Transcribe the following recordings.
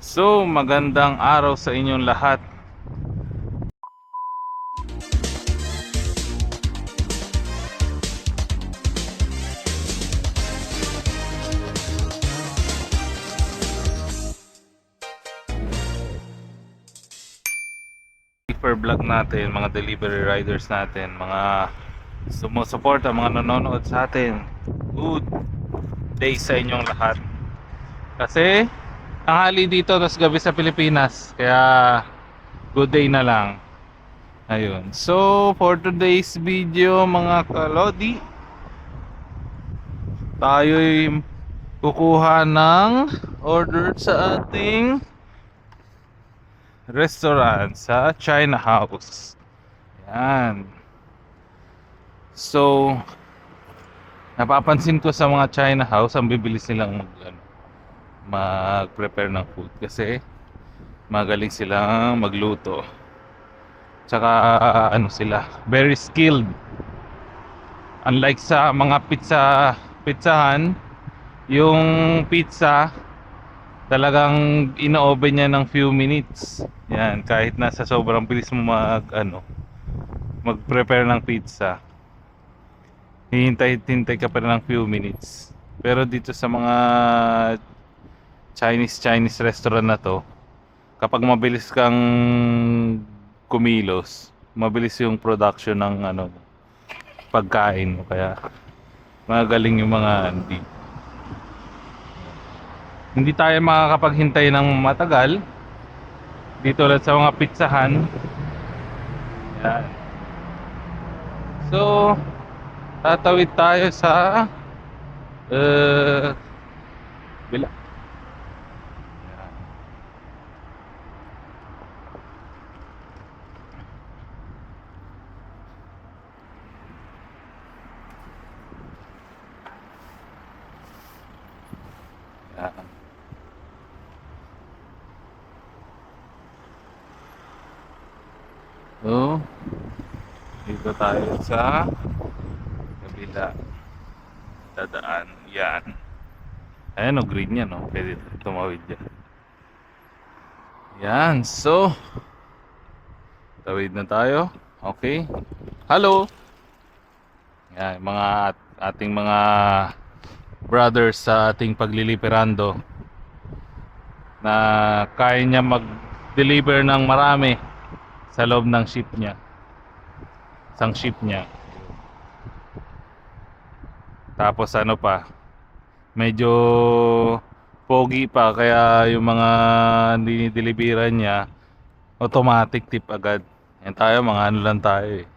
So, magandang araw sa inyong lahat. Per vlog natin, mga delivery riders natin, mga sumusuporta, mga nanonood sa atin. Good day sa inyong lahat. Kasi tanghali dito, tas gabi sa Pilipinas. Kaya good day na lang. Ayun. So, for today's video, mga kalodi, tayo'y kukuha ng order sa ating restaurant sa China House. Yan. So, napapansin ko sa mga China House, ang bibilis nilang mag-prepare ng food kasi magaling silang magluto. Tsaka sila, very skilled. Unlike sa mga pizzahan, yung pizza talagang ino-oven niya ng few minutes. Yan, kahit nasa sobrang bilis mo mag-prepare ng pizza, hihintay ka pa rin ng few minutes. Pero dito sa mga Chinese restaurant na to, kapag mabilis kang kumilos, mabilis yung production ng pagkain mo. Kaya magaling yung mga hindi tayo makakapaghintay ng matagal dito ulit sa mga pizzahan. Yan. So, tatawid tayo sa bila. Yan. So, dito tayo sa kabila. Dadaan. Yan. Ayan o, green yan o. Pwede tumawid dyan. Yan. So, tawid na tayo. Okay. Hello. Yan. Ating mga brothers sa ating pagliliperando na kaya niya mag-deliver ng marami sa loob ng ship niya. Isang ship niya. Tapos medyo pogi pa, kaya yung mga dinideliveran niya automatic tip agad. Yan tayo, mga lang tayo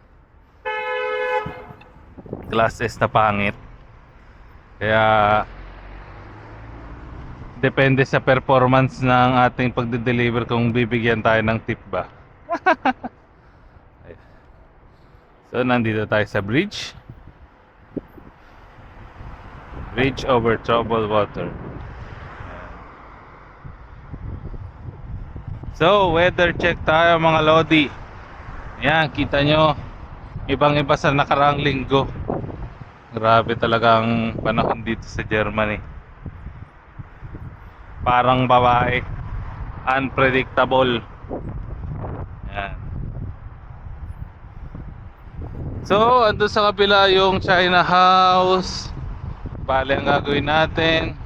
Class S na pangit. Kaya depende sa performance ng ating pagde-deliver kung bibigyan tayo ng tip ba. So, nandito tayo sa bridge over troubled water. So, weather check tayo mga lodi. Yan, kita nyo, ibang iba sa nakaraang linggo. Grabe talagang panahon dito sa Germany. Parang babae, unpredictable. Yan. So, andun sa kabila yung China House. Bale, ang gagawin natin,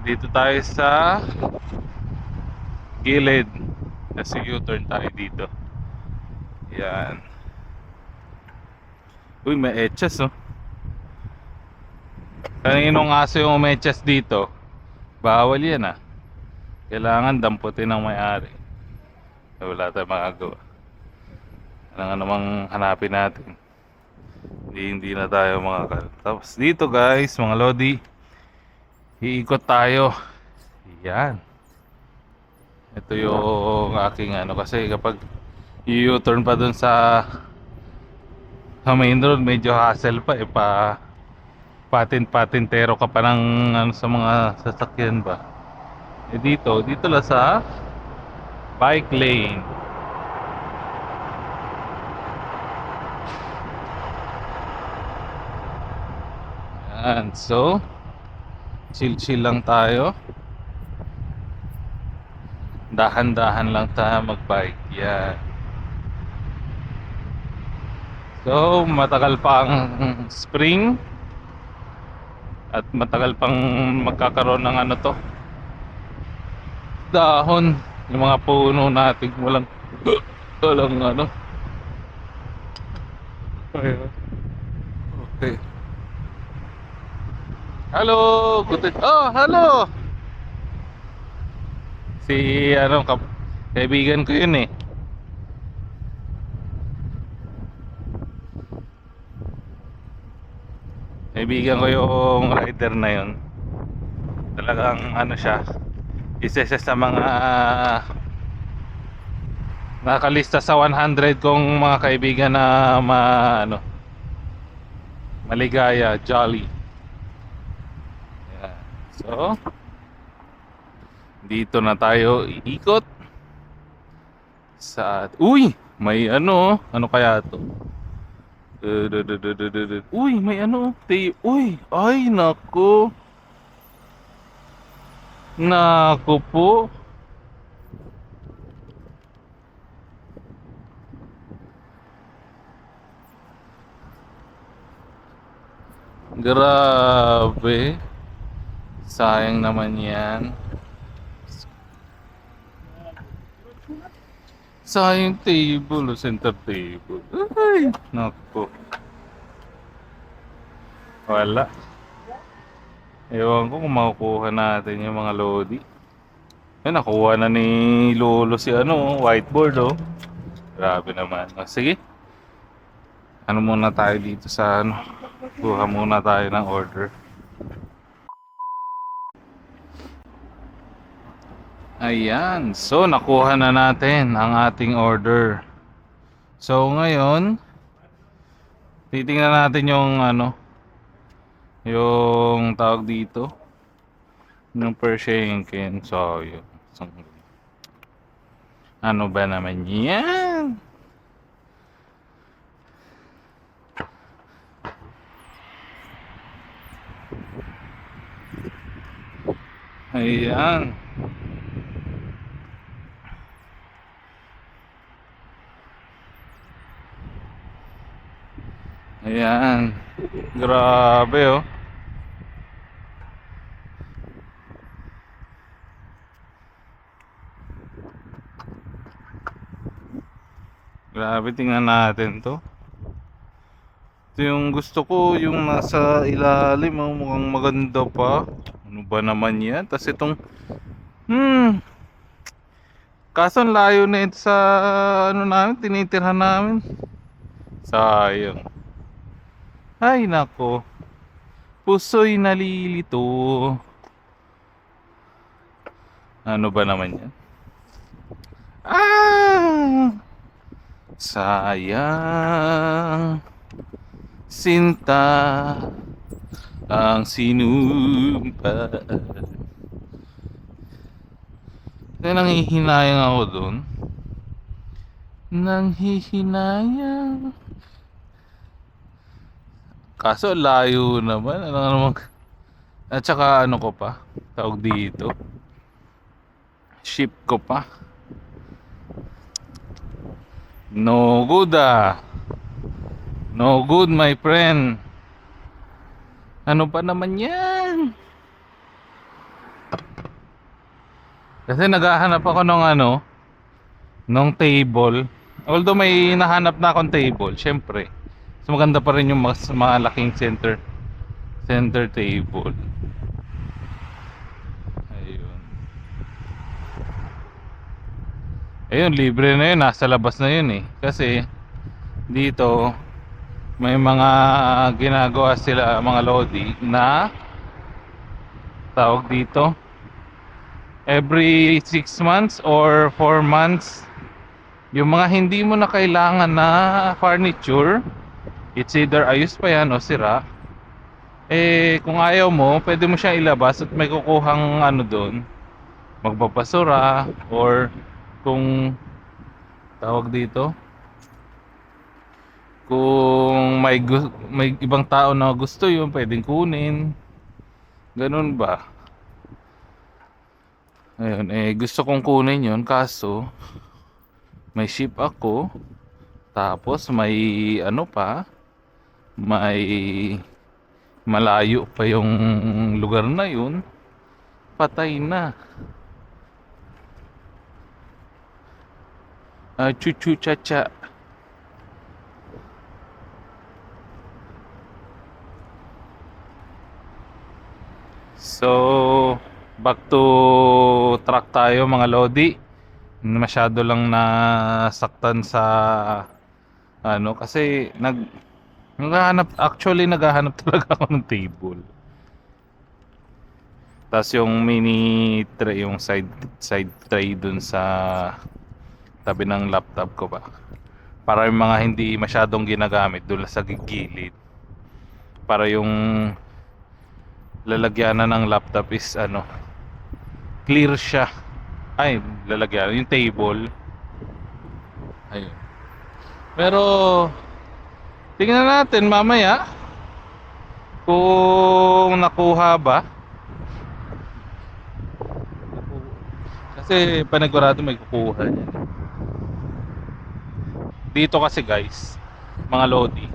dito tayo sa gilid. Kasi U-turn tayo dito. Yan. Uy, may etchas oh. Kaninong aso yung umechas dito? Bawal yan ah. Kailangan damputin ng may-ari. Wala tayong magagawa. Ano namang hanapin natin. Hindi na tayo makakal. Tapos dito guys, mga lodi, iikot tayo. Yan. Ito yung aking kasi kapag i-U-turn pa dun sa main road, medyo hassle pa patintero ka pa ng sa mga sasakyan ba. Dito lang sa bike lane. Yan. So, chill lang tayo. Dahan-dahan lang tayo mag-bike. Yan. So, matagal pa ang spring at matagal pang magkakaroon ng ano to, dahon. Yung mga puno natin walang ano. Ayun. Okay. Hello, hello. Si ano, kaibigan ko yun eh. Kaibigan ko yung rider na yun. Talagang ano siya, isa siya sa mga nakalista sa 100 kong mga kaibigan na ano, maligaya, jolly. Yan. So, dito na tayo iikot sa... Uy! May ano, ano kaya to? Uy, may ano, uy, ay nako. Nako po. Grabe. Sayang naman yan. Sayang table, center table. Ay, nako. Wala. Ewan ko kung makukuha natin yung mga lodi. Ay, nakuha na ni Lolo si ano, whiteboard oh. Grabe naman. Sige. Ano muna tayo dito sa ano. Kuha muna tayo ng order. Ayan. So, nakuha na natin ang ating order. So, ngayon, titingnan natin yung ano, yung tawag dito, yung Pershenkin. So, yun. Ano ba naman yan? Ayan. Ayan. Grabe oh. Grabe, tingnan natin to. Ito yung gusto ko, yung nasa ilalim, oh, mukhang maganda pa. Ano ba naman yan? Tapos itong kaso ang layo na ito sa ano namin, tinitirhan namin. Sayang. Ay nako. Puso'y nalilito. Ano ba naman yan? Sayang. Sinta ang sinumpa. Kaya nanghihinayang ako dun. Nanghihinayang. Kaso layo naman. Ano naman. At saka ano ko pa, tawag dito, ship ko pa. No good ah. No good my friend. Ano pa naman yan? Kasi naghahanap ako ng ano, ng table. Although may nahanap na akong table, syempre. So maganda pa rin yung mas malaking center table. Ayun. Ayun, libre na yun, nasa labas na yun eh. Kasi dito may mga ginagawa sila, mga lodi na tawag dito, every 6 months or 4 months, yung mga hindi mo na kailangan na furniture, it's either ayos pa yan o sira, eh kung ayaw mo, pwede mo siyang ilabas at may kukuhang ano doon, magbabasura, or kung tawag dito, kung may ibang tao na gusto yun, pwedeng kunin. Ganun ba? Ayun, gusto kong kunin yun kaso may ship ako. Tapos may ano pa, may malayo pa yung lugar na yun. Patay na. Chuchu chacha. So, back to track tayo mga lodi. Masyado lang nasaktan sa ano kasi naghahanap talaga ako ng table. Tapos yung mini tray, yung side tray dun sa tabi ng laptop ko ba. Para yung mga hindi masyadong ginagamit dun sa gilid. Para yung lalagyanan ng laptop is ano, clear siya. Ay, lalagyan yung table. Ayun. Pero tingnan natin mamaya kung nakuha ba. Kasi panigurado may kukuha yan. Dito kasi guys, mga lodi,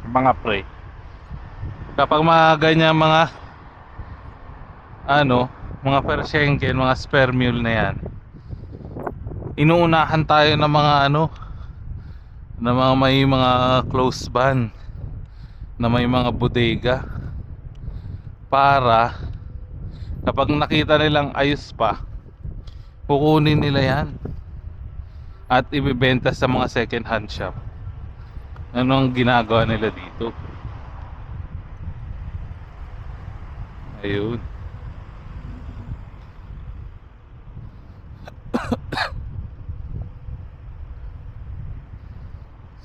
mga pre, kapag mga ganyan mga ano, mga Pershenken, mga spare mule na yan, inuunahan tayo ng mga ano, na mga may mga close van, na may mga bodega, para kapag nakita nilang ayos pa, kukunin nila yan at ibebenta sa mga second hand shop. Ano ang ginagawa nila dito? Ayun.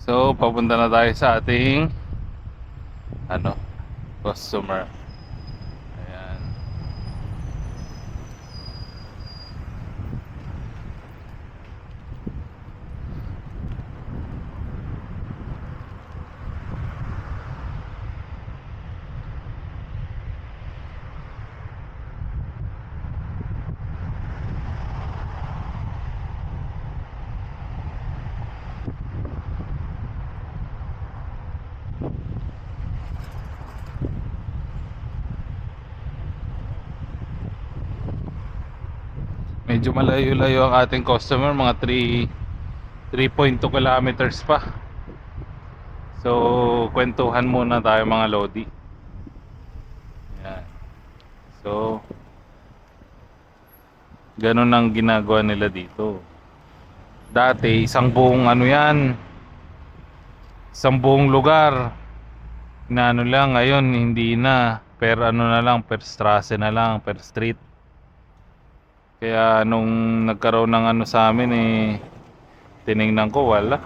So, papunta na tayo sa ating ano, customer. Ayan. Medyo malayo-layo ang ating customer, mga 3.2 kilometers pa. So, kwentuhan muna tayo mga lodi. Ayan. So, ganun ang ginagawa nila dito. Dati, isang buong ano yan, isang buong lugar. Na ano lang, ngayon hindi na. Per ano na lang, per strasse na lang, per street. Kaya nung nagkaroon ng ano sa amin tiningnan ko wala.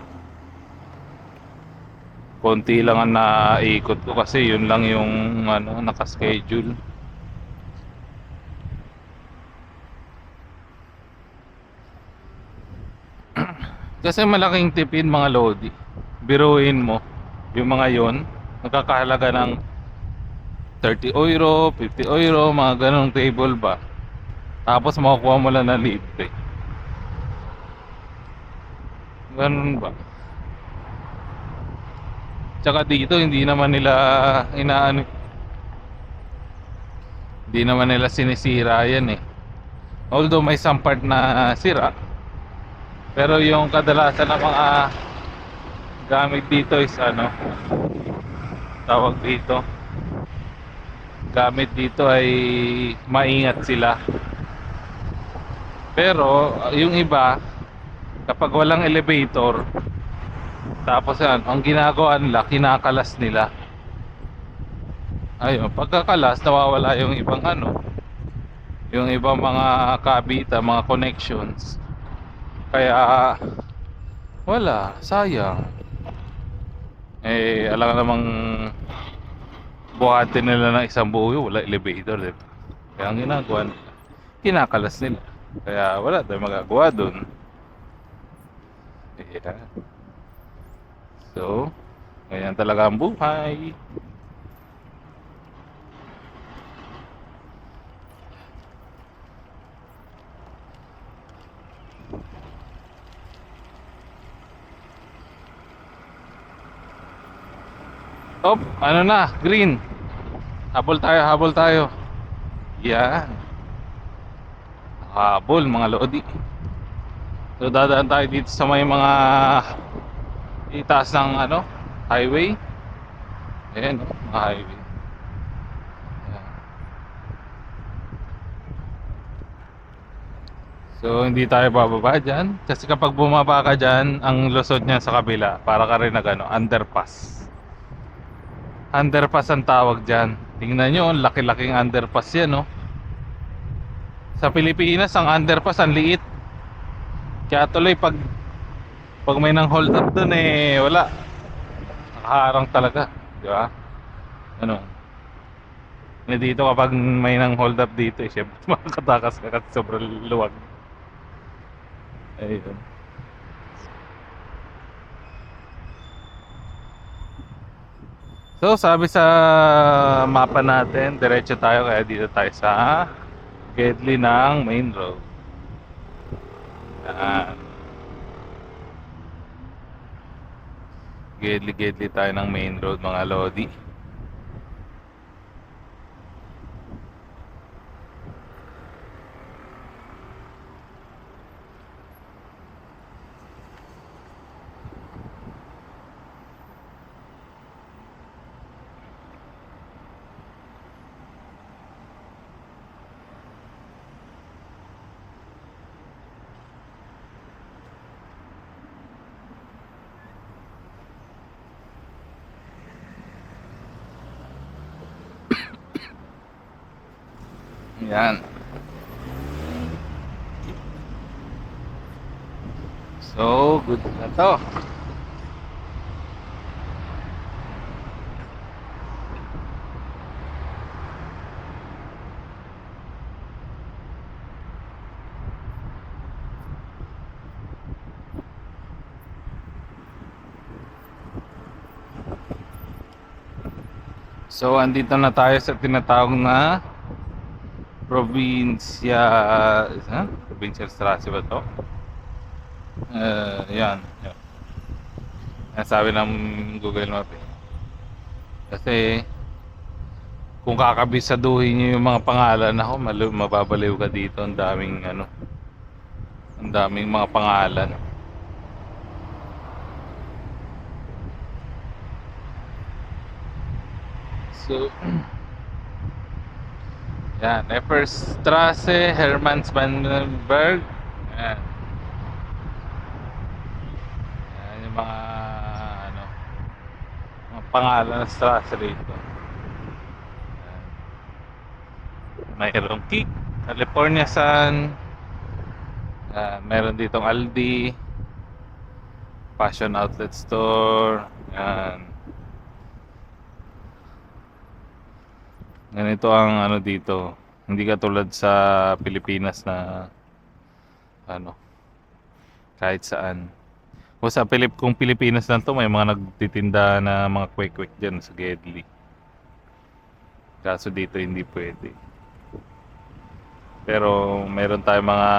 Konti lang ang naikot ko kasi yun lang yung ano naka-schedule. Kasi malaking tipid mga lodi. Biruin mo yung mga yon, nakakahalaga ng 30 euro, 50 euro, mga ganong table ba. Tapos makukuha mo lang na libre. Ganun ba? Tsaka dito hindi naman nila inaano, hindi naman nila sinisira yan eh. Although may some part na sira, pero yung kadalasan ng mga gamit dito is ano, tawag dito, gamit dito ay maingat sila. Pero yung iba, kapag walang elevator, tapos yan, ang ginagawa nila, kinakalas nila. Ayun, pagkakalas, nawawala yung ibang ano, yung ibang mga kabita, mga connections. Kaya wala, sayang. Alam namang buhatin nila ng isang buo, wala elevator, diba? Kaya ang ginagawa nila, kinakalas nila. Kaya wala tayong magagawa dun. Yeah. So, ganyan talaga ang buhay. Oh, ano na, green. Habol tayo, habol tayo. Yan. Habol mga lodi. So dadaan tayo dito sa may mga itaas ng ano, highway. Ayan, mga highway. Ayan. So hindi tayo bababa dyan. Kasi kapag bumaba ka dyan, ang lusod niya sa kabila, para ka rin nag ano, underpass. Underpass ang tawag dyan. Tingnan nyo, laki-laking underpass yan, no? Sa Pilipinas, ang underpass ang liit. Kaya tuloy pag may nang hold up dun eh, wala. Nakaharang talaga, di ba? Ano? Na dito kapag may nang hold up dito, eh, syempre makakatakas ka kasi sobrang luwag. Ayun. So, sabi sa mapa natin, diretso tayo kaya dito tayo sa Gedli ng main road. Yan. Gedli tayo ng main road mga lodi. Yan. So, good na to. So, andito na tayo sa tinatawag na probinsya, provincial Strasse ba to? Yan, yan. Yan sabi ng Google Map eh. Kasi kung kakabisaduhin niyo yung mga pangalan, ako mababaliw ka dito. Ang daming ano, ang daming mga pangalan. So yan, Efferstrasse, Hermannsbahnberg. Yan. Yan yung mga ano, mga pangalan ng strasse rito. Yan. Mayroong Kik, California Sun. Meron ditong Aldi, Fashion Outlet Store. Yan. Ganito ang ano dito. Hindi katulad sa Pilipinas na ano, kahit saan. O sa kung Pilipinas lang to, may mga nagtitinda na mga kwek-kwek dyan sa Gedli. Kaso dito hindi pwede. Pero meron tayong mga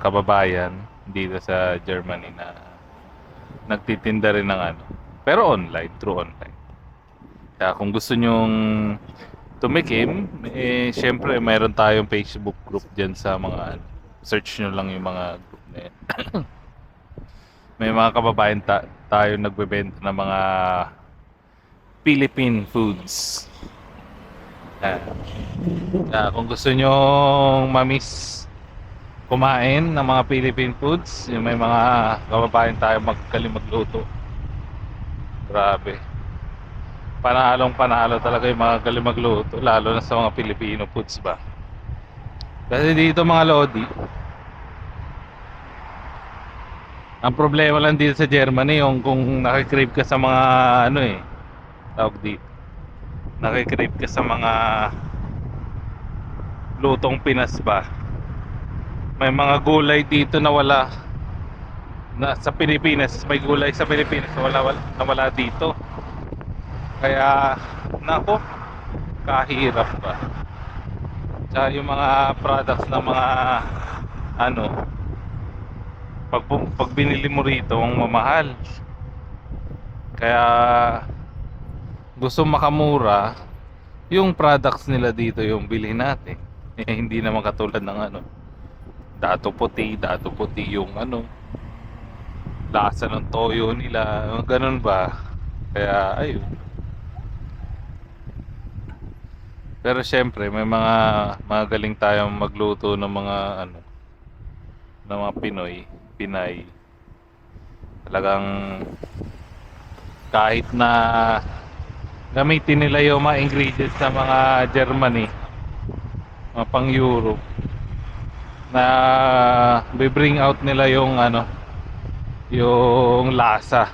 kababayan dito sa Germany na nagtitinda rin ng ano. Pero online, through online. Kaya kung gusto nyong tumikim, eh syempre mayroon tayong Facebook group dyan sa mga ano, search nyo lang yung mga group na yan. May mga kababayan tayo nagbebenta ng mga Philippine foods. Kung gusto nyo mamiss kumain ng mga Philippine foods, yung may mga kababayan tayo magaling magluto. Grabe. Panalo talaga yung mga galing magluto, lalo na sa mga Filipino foods ba. Kasi dito mga lodi, ang problema lang dito sa Germany yung kung nakikrave ka sa mga ano eh, tawag dito, nakikrave ka sa mga lutong Pinas ba. May mga gulay dito na wala na sa Pilipinas, may gulay sa Pilipinas na wala dito. Kaya nako, kahirap ba. Tsaka yung mga products ng mga ano, pag binili mo rito ang mamahal. Kaya gusto makamura, yung products nila dito yung bilhin natin. Eh, hindi naman katulad ng ano, dato puti yung ano, lasa ng toyo nila, ganun ba? Kaya ayun. Pero syempre may mga magaling tayong magluto ng mga ano, ng mga Pinay. Talagang kahit na gamitin nila yung mga ingredients sa mga Germany, mga pang Europe, na bring out nila yung ano, yung lasa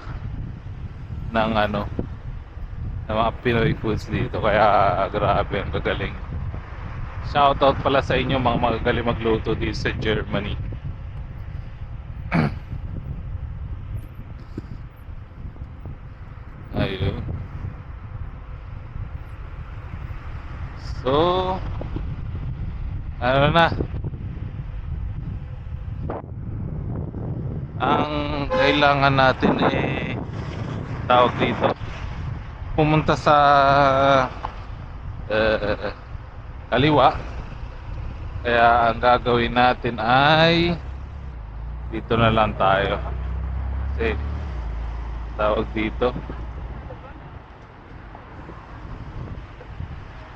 ng ano, ng mga Pinoy foods dito. Kaya grabe, ang gagaling. Shoutout pala sa inyo mga magagaling magluto dito sa Germany. Ayun. So, ano na, ang kailangan natin eh, tawag dito, pumunta sa eh, kaliwa. Kaya ang gagawin natin ay dito na lang tayo. Kasi tawag dito,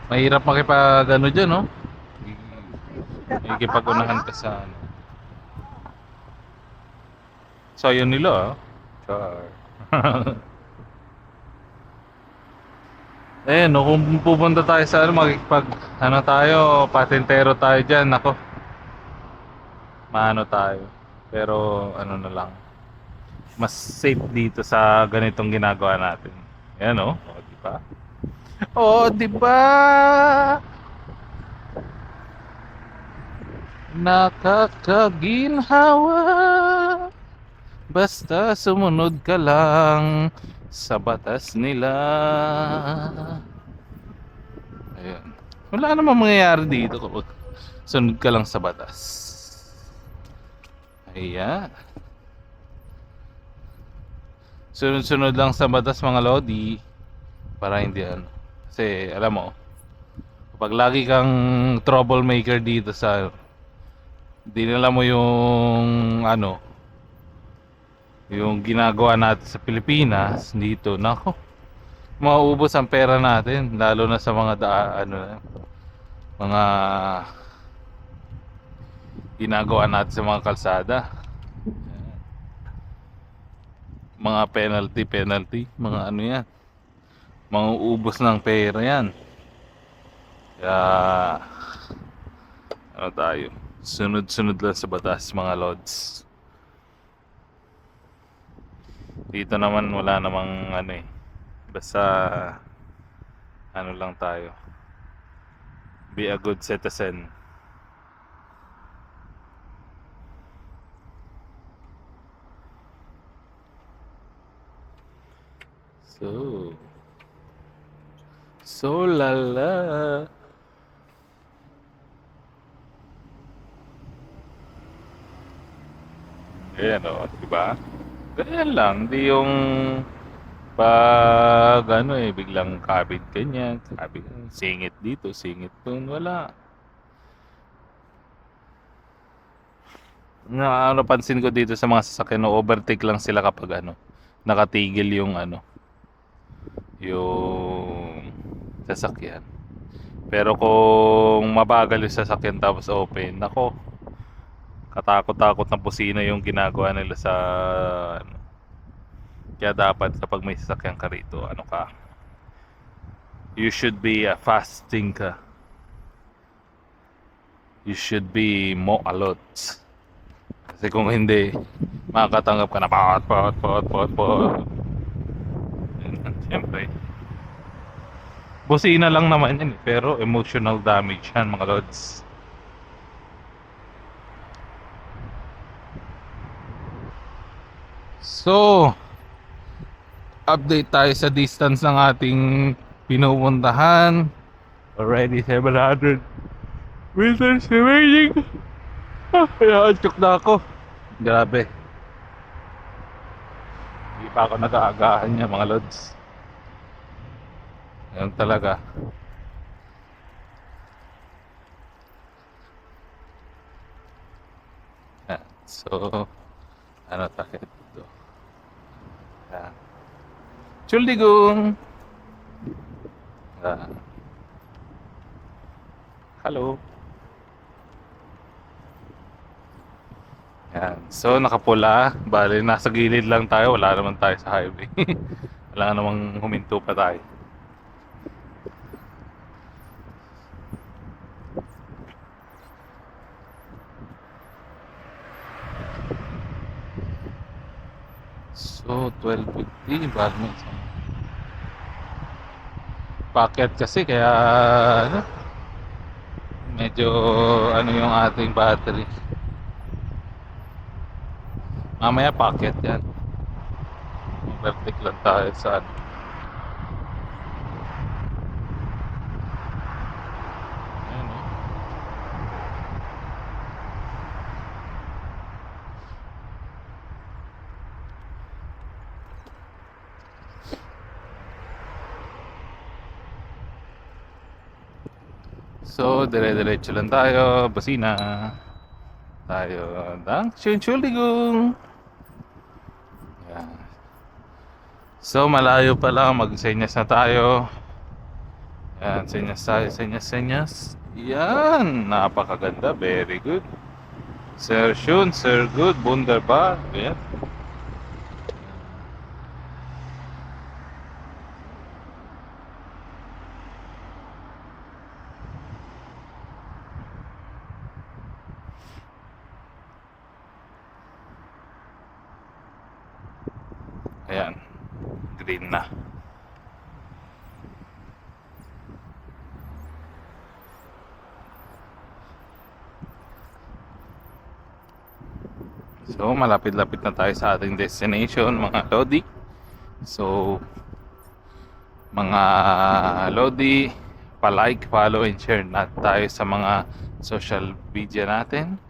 mahirap makipag ano dyan, no? Makikipag-unahan ka sa ano. So yun nila, Char. Eh, no, kung pupunta tayo sa ano, makikipag ano tayo, patintero tayo dyan, ako. Maano tayo. Pero ano na lang, mas safe dito sa ganitong ginagawa natin. Yan, oh. O, di ba? Oh, di ba? Nakakaginhawa. Basta sumunod ka lang sa batas nila. Ayun. Wala namang mangyayari dito kapag sunod ka lang sa batas. Ayan. Sunod-sunod lang sa batas mga lodi. Para hindi ano. Kasi alam mo, kapag lagi kang troublemaker dito sa, dinala mo yung ano, yung ginagawa natin sa Pilipinas dito, nako, mauubos ang pera natin, lalo na sa mga ano, mga ginagawa natin sa mga kalsada, mga penalty, mga ano yan, mauubos ng pera yan. Kaya ano tayo, sunod-sunod lang sa batas mga lods. Dito naman wala namang ano eh, basta ano lang tayo, be a good citizen. So lala. Ayan o, diba? Ganyan lang, di yung pag ano eh, biglang kabit ganyan, kabit, singit dito, singit dun, wala. Na ano, pansin ko dito sa mga sasakyan, no, overtake lang sila kapag ano, nakatigil yung ano, yung sasakyan. Pero kung mabagal yung sasakyan tapos open, nako, katakot-takot na busina yung ginagawa nila sa ano. Kaya dapat kapag may sasakyan ka rito, ano ka, you should be fasting ka. You should be mo alert. Kasi kung hindi, makakatanggap ka na pot. Siyempre, busina lang naman yan eh, pero emotional damage yan mga lods. So, update tayo sa distance ng ating pinupuntahan. Already 700 meters remaining. Kaya antok na ako. Grabe. Hindi pa ako nag-aagahan niya mga lods. Yan talaga. Yan. So, ano tayo dito? Yan. Chuldigong! Yan. Hello. Yan. So, nakapula. Bali, nasa gilid lang tayo. Wala naman tayo sa highway. Wala namang huminto pa tayo. So, 12:50. Bali mo. Packet kasi kaya ano, medyo ano yung ating battery. Mamaya packet yan. Overtake lang tayo sa ano. Ayun, oh. So, dire-diretso lang tayo. Basina. Tayo. Entschuldigung. Yan. So, malayo pa lang. Mag-senyas na tayo. Yan, senyas tayo. Senyas. Yan. Napakaganda. Very good. Sehr schön, sehr good. Wunderbar. Yan. Ayan. Green na. So, malapit-lapit na tayo sa ating destination, mga Lodi. So, mga Lodi, pa-like, follow, and share na tayo sa mga social media natin.